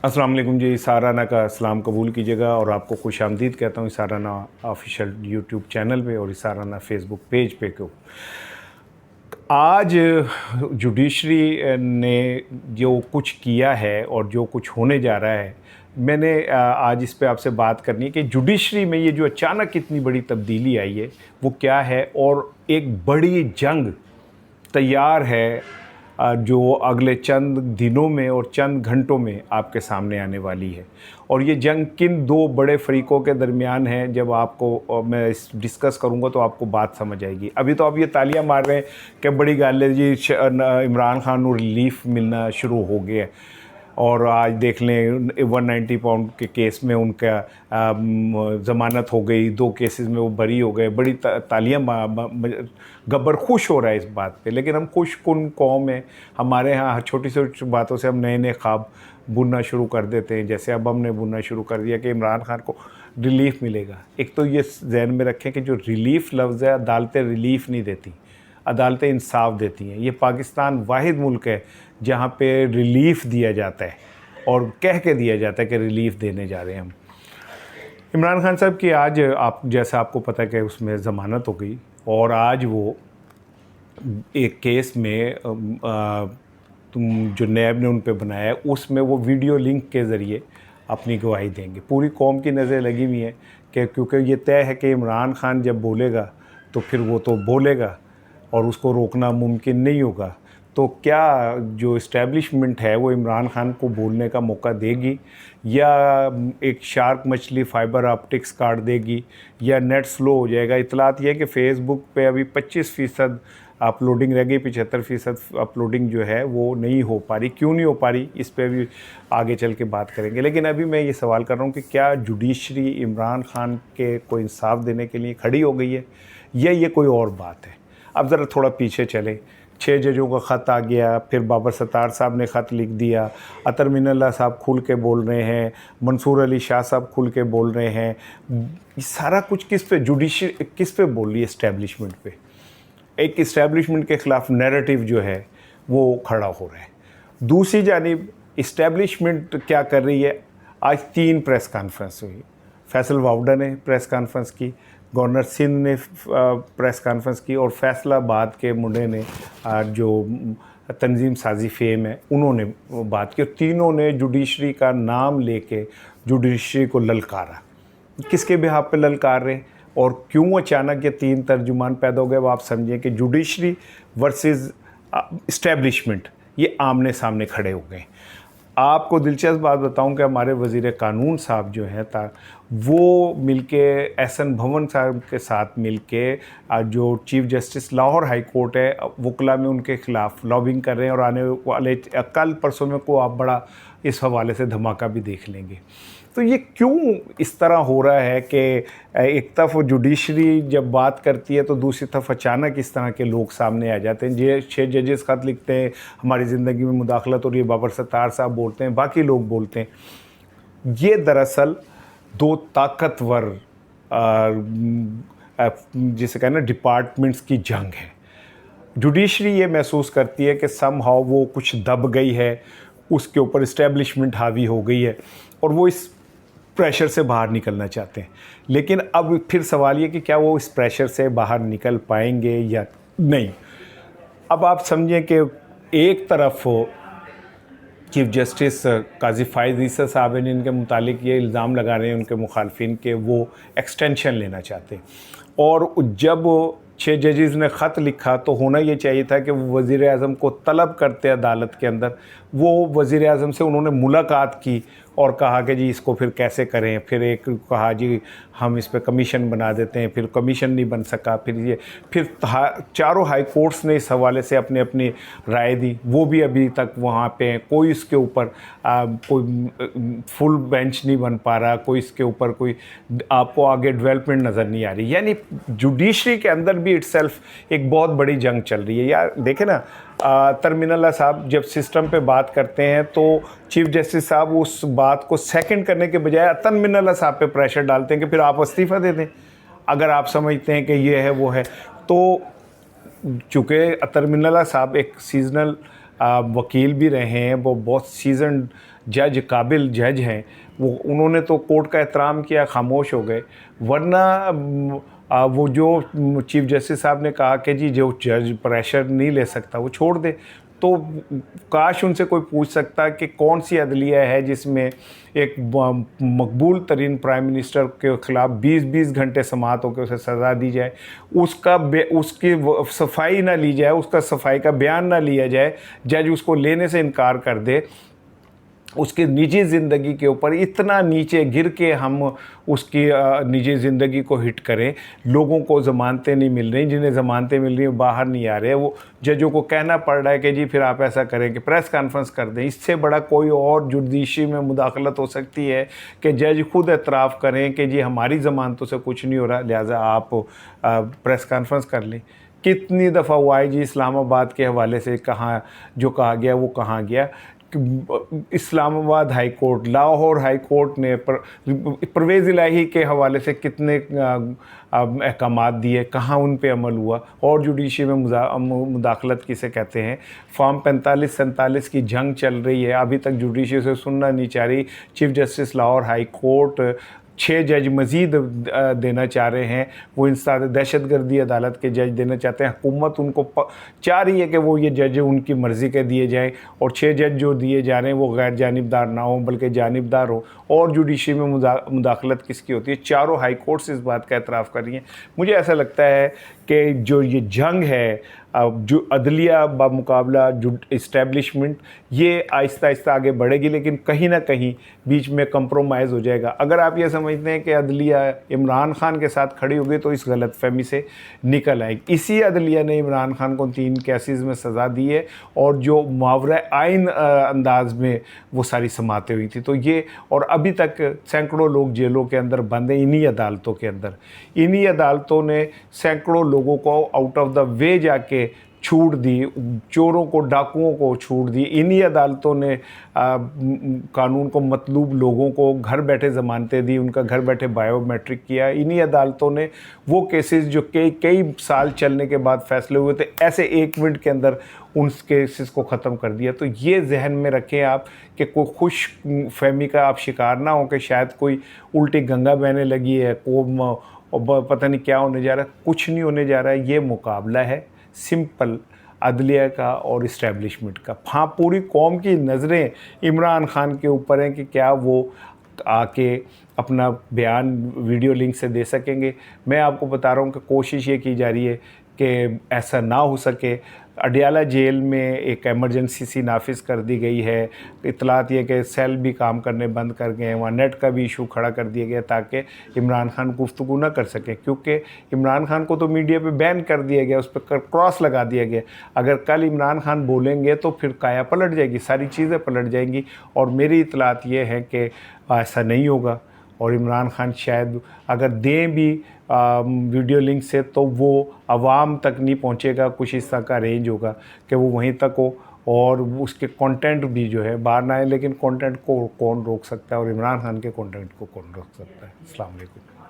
अस्सलाम वालेकुम जी। साराना का सलाम कबूल कीजिएगा और आपको खुशामदीद कहता हूँ साराना ऑफिशियल यूट्यूब चैनल पे और साराना फेसबुक पेज पे को। आज जुडिशरी ने जो कुछ किया है और जो कुछ होने जा रहा है, मैंने आज इस पे आपसे बात करनी है कि जुडिशरी में ये जो अचानक इतनी बड़ी तब्दीली आई है वो क्या है, और एक बड़ी जंग तैयार है जो अगले चंद दिनों में और चंद घंटों में आपके सामने आने वाली है। और ये जंग किन दो बड़े फरीकों के दरमियान है, जब आपको मैं डिस्कस करूँगा तो आपको बात समझ आएगी। अभी तो आप ये तालियां मार रहे हैं कि बड़ी गाल है जी, इमरान खान को रिलीफ मिलना शुरू हो गया है। और आज देख लें 190 पाउंड के केस में उनका ज़मानत हो गई, 2 केसेस में वो बरी हो गए। बड़ी तालियां गब्बर खुश हो रहा है इस बात पे। लेकिन हम खुश कुन कौम है, हमारे यहाँ छोटी छोटी बातों से हम नए नए ख्वाब बुनना शुरू कर देते हैं। जैसे अब हमने बुनना शुरू कर दिया कि इमरान खान को रिलीफ़ मिलेगा। एक तो ये जहन में रखें कि जो रिलीफ़ लफ्ज़ है, अदालतें रिलीफ़ नहीं देती, अदालतें इंसाफ देती हैं। ये पाकिस्तान वाहिद मुल्क है जहाँ पे रिलीफ़ दिया जाता है और कह के दिया जाता है कि रिलीफ़ देने जा रहे हैं हम। इमरान खान साहब की आज आप जैसा आपको पता है कि उसमें ज़मानत हो गई और आज वो एक केस में जो नैब ने उन पे बनाया है उसमें वो वीडियो लिंक के ज़रिए अपनी गवाही देंगे। पूरी कौम की नज़र लगी हुई है कि क्योंकि ये तय है कि इमरान खान जब बोलेगा तो फिर वो तो बोलेगा और उसको रोकना मुमकिन नहीं होगा। तो क्या जो इस्टेब्लिशमेंट है वो इमरान खान को बोलने का मौका देगी, या एक शार्क मछली फाइबर ऑप्टिक्स काट देगी, या नेट स्लो हो जाएगा? इतलात यह है कि फ़ेसबुक पे अभी 25% अपलोडिंग रह गई, 75% अपलोडिंग जो है वो नहीं हो पा रही। क्यों नहीं हो पा रही, इस पे भी आगे चल के बात करेंगे। लेकिन अभी मैं ये सवाल कर रहा हूँ कि क्या जुडिशरी इमरान खान के को इंसाफ देने के लिए खड़ी हो गई है, या ये कोई और बात है? अब ज़रा थोड़ा पीछे चलें। 6 जजों का ख़त आ गया, फिर बाबर सत्तार साहब ने ख़त लिख दिया, अतर मिनल्ला साहब खुल के बोल रहे हैं, मंसूर अली शाह साहब खुल के बोल रहे हैं। ये सारा कुछ किस पे, जुडिशरी किस पे बोल रही है? इस्टेब्लिशमेंट पे। एक इस्टेब्लिशमेंट के ख़िलाफ़ नैरेटिव जो है वो खड़ा हो रहा है। दूसरी जानिब इस्टेब्लिशमेंट क्या कर रही है? आज 3 प्रेस कॉन्फ्रेंस हुई। फैसल वाउडा ने प्रेस कॉन्फ्रेंस की, गवर्नर सिंध ने प्रेस कॉन्फ्रेंस की, और फैसलाबाद के मुंडे ने जो तंजीम साजी फेम है उन्होंने बात की। और तीनों ने जुडिशरी का नाम लेके जुडिशरी को ललकारा। किसके बिहाफ पे ललकार रहे और क्यों अचानक ये 3 तर्जुमान पैदा हो गए, वो आप समझें कि जुडिशरी वर्सेस इस्टेब्लिशमेंट ये आमने सामने खड़े हो गए। आपको दिलचस्प बात बताऊं कि हमारे वज़ीर कानून साहब जो हैं वो मिलके एहसन भवन साहब के साथ मिलके जो chief justice Lahore high court है वकला में उनके ख़िलाफ़ लॉबिंग कर रहे हैं। और आने वाले कल परसों में को आप बड़ा इस हवाले से धमाका भी देख लेंगे। तो ये क्यों इस तरह हो रहा है कि एक तरफ जुडिशरी जब बात करती है तो दूसरी तरफ अचानक इस तरह के लोग सामने आ जाते हैं। ये 6 जजेस ख़त लिखते हैं, हमारी ज़िंदगी में मुदाखलत, और ये बाबर सत्तार साहब बोलते हैं, बाकी लोग बोलते हैं। ये दरअसल 2 ताकतवर जिसे कहना डिपार्टमेंट्स की जंग है। जुडिशरी ये महसूस करती है कि समहाउ वो कुछ दब गई है, उसके ऊपर इस्टेब्लिशमेंट हावी हो गई है और वो इस प्रेशर से बाहर निकलना चाहते हैं। लेकिन अब फिर सवाल ये कि क्या वो इस प्रेशर से बाहर निकल पाएंगे या नहीं। अब आप समझें कि एक तरफ चीफ़ जस्टिस काजी फ़ाइज़ ईसा साहब ने इनके मुतालिक ये इल्ज़ाम लगा रहे हैं उनके मुखालफिन के वो एक्सटेंशन लेना चाहते हैं। और जब 6 जजेस ने ख़त लिखा तो होना ये चाहिए था कि वो वज़ीर आज़म को तलब करते अदालत के अंदर। वो वज़ीर आज़म से उन्होंने मुलाकात की और कहा कि जी इसको फिर कैसे करें। फिर एक कहा जी हम इस पे कमीशन बना देते हैं, फिर कमीशन नहीं बन सका। फिर चारों हाई कोर्ट्स ने इस हवाले से अपनी अपनी राय दी, वो भी अभी तक वहाँ पे हैं। कोई इसके ऊपर कोई फुल बेंच नहीं बन पा रहा, कोई इसके ऊपर कोई आपको आगे डेवलपमेंट नज़र नहीं आ रही। यानी जुडिशरी के अंदर भी इटसेल्फ एक बहुत बड़ी जंग चल रही है। यार देखें ना, तरमिनल्ला साहब जब सिस्टम पे बात करते हैं तो चीफ़ जस्टिस साहब उस बात को सेकंड करने के बजाय तरमिनल्ला साहब पे प्रेशर डालते हैं कि फिर आप इस्तीफ़ा दे दें अगर आप समझते हैं कि ये है वो है। तो चूँकि तरमिनल्ला साहब एक सीजनल वकील भी रहे हैं, वो बहुत सीजन जज, काबिल जज हैं, वो उन्होंने तो कोर्ट का एहतराम किया, खामोश हो गए। वरना वो जो चीफ जस्टिस साहब ने कहा कि जी जो जज प्रेशर नहीं ले सकता वो छोड़ दे, तो काश उनसे कोई पूछ सकता कि कौन सी अदलिया है जिसमें एक मकबूल तरीन प्राइम मिनिस्टर के ख़िलाफ़ 20-20 घंटे समाअत होकर उसे सज़ा दी जाए, उसकी सफाई ना ली जाए, उसका सफाई का बयान ना लिया जाए, जज उसको लेने से इनकार कर दे, उसकी निजी ज़िंदगी के ऊपर इतना नीचे गिर के हम उसकी निजी ज़िंदगी को हिट करें। लोगों को ज़मानतें नहीं मिल रही, जिन्हें ज़मानतें मिल रही हैं बाहर नहीं आ रहे, वो जजों को कहना पड़ रहा है कि जी फिर आप ऐसा करें कि प्रेस कॉन्फ्रेंस कर दें। इससे बड़ा कोई और जुडिशरी में मुदाखलत हो सकती है कि जज खुद एतराफ़ करें कि जी हमारी ज़मानतों से कुछ नहीं हो रहा, लिहाजा आप प्रेस कॉन्फ्रेंस कर लें। कितनी दफ़ा हुआ है जी इस्लामाबाद के हवाले से कहाँ जो कहा गया वो कहाँ गया। Islamabad high court, Lahore high court ने परवेज़ इलाही के हवाले से कितने अहकामात दिए, कहाँ उन पे अमल हुआ। और जुडिशरी में मुदाखलत किसे कहते हैं। फॉर्म 45-47 की जंग चल रही है, अभी तक जुडिशरी से सुनना नहीं चाह रही। Chief justice Lahore high court 6 जज मज़ीद देना चाह रहे हैं, वो इंसाद दहशतगर्दी अदालत के जज देना चाहते हैं। हुकूमत उनको चाह रही है कि वो ये जज उनकी मर्ज़ी के दिए जाएं, और 6 जज जो दिए जा रहे हैं वो गैर जानिबदार ना हो बल्कि जानिबदार हो। और जुडिशरी में मुदाखलत किसकी होती है? चारों हाई कोर्ट्स इस बात का एतराफ़ कर रही हैं। मुझे ऐसा लगता है कि जो ये जंग है जो अदलिया बामुकाबला जो इस्टेब्लिशमेंट, ये आहिस्ता आहिस्ता आगे बढ़ेगी, लेकिन कहीं ना कहीं बीच में कंप्रोमाइज़ हो जाएगा। अगर आप ये समझते हैं कि अदलिया इमरान खान के साथ खड़ी होगी तो इस गलतफहमी से निकल आएगी। इसी अदलिया ने इमरान खान को 3 केसेस में सज़ा दी है, और जो मुआवरा आइन अंदाज में वो सारी समातें हुई थी। तो ये, और अभी तक सैकड़ों लोग जेलों के अंदर बंद हैं इन्हीं अदालतों के अंदर। इन्हीं अदालतों ने सैकड़ों लोगों को आउट ऑफ द वे जाके छूट दी, चोरों को, डाकुओं को छूट दी। इन्हीं अदालतों ने कानून को मतलूब लोगों को घर बैठे ज़मानतें दी, उनका घर बैठे बायोमेट्रिक किया। इन्हीं अदालतों ने वो केसेस जो कई साल चलने के बाद फैसले हुए थे, ऐसे 1 मिनट के अंदर उन केसेस को ख़त्म कर दिया। तो ये जहन में रखें आप कि कोई खुश फहमी का आप शिकार ना हो कि शायद कोई उल्टी गंगा बहने लगी है, पता नहीं क्या होने जा रहा है। कुछ नहीं होने जा रहा है। ये मुकाबला है सिंपल अदलिया का और इस्टेब्लिशमेंट का। हाँ, पूरी कौम की नज़रें इमरान खान के ऊपर हैं कि क्या वो आके अपना बयान वीडियो लिंक से दे सकेंगे। मैं आपको बता रहा हूँ कि कोशिश ये की जा रही है कि ऐसा ना हो सके। अडियाला जेल में एक एमरजेंसी सी नाफिज कर दी गई है। इतलात ये कि सेल भी काम करने बंद कर गए हैं, वहाँ नेट का भी इशू खड़ा कर दिया गया ताकि इमरान खान गुफ्तगू ना कर सकें, क्योंकि इमरान खान को तो मीडिया पे बैन कर दिया गया, उस पर क्रॉस लगा दिया गया। अगर कल इमरान खान बोलेंगे तो फिर काया पलट जाएगी, सारी चीज़ें पलट जाएंगी। और मेरी इतलात ये है कि ऐसा नहीं होगा, और इमरान खान शायद अगर दें भी वीडियो लिंक से तो वो आवाम तक नहीं पहुंचेगा। कुछ इस तरह का रेंज होगा कि वो वहीं तक हो, और उसके कंटेंट भी जो है बाहर ना आए। लेकिन कंटेंट को कौन रोक सकता है, और इमरान खान के कंटेंट को कौन रोक सकता है? अस्सलाम वालेकुम।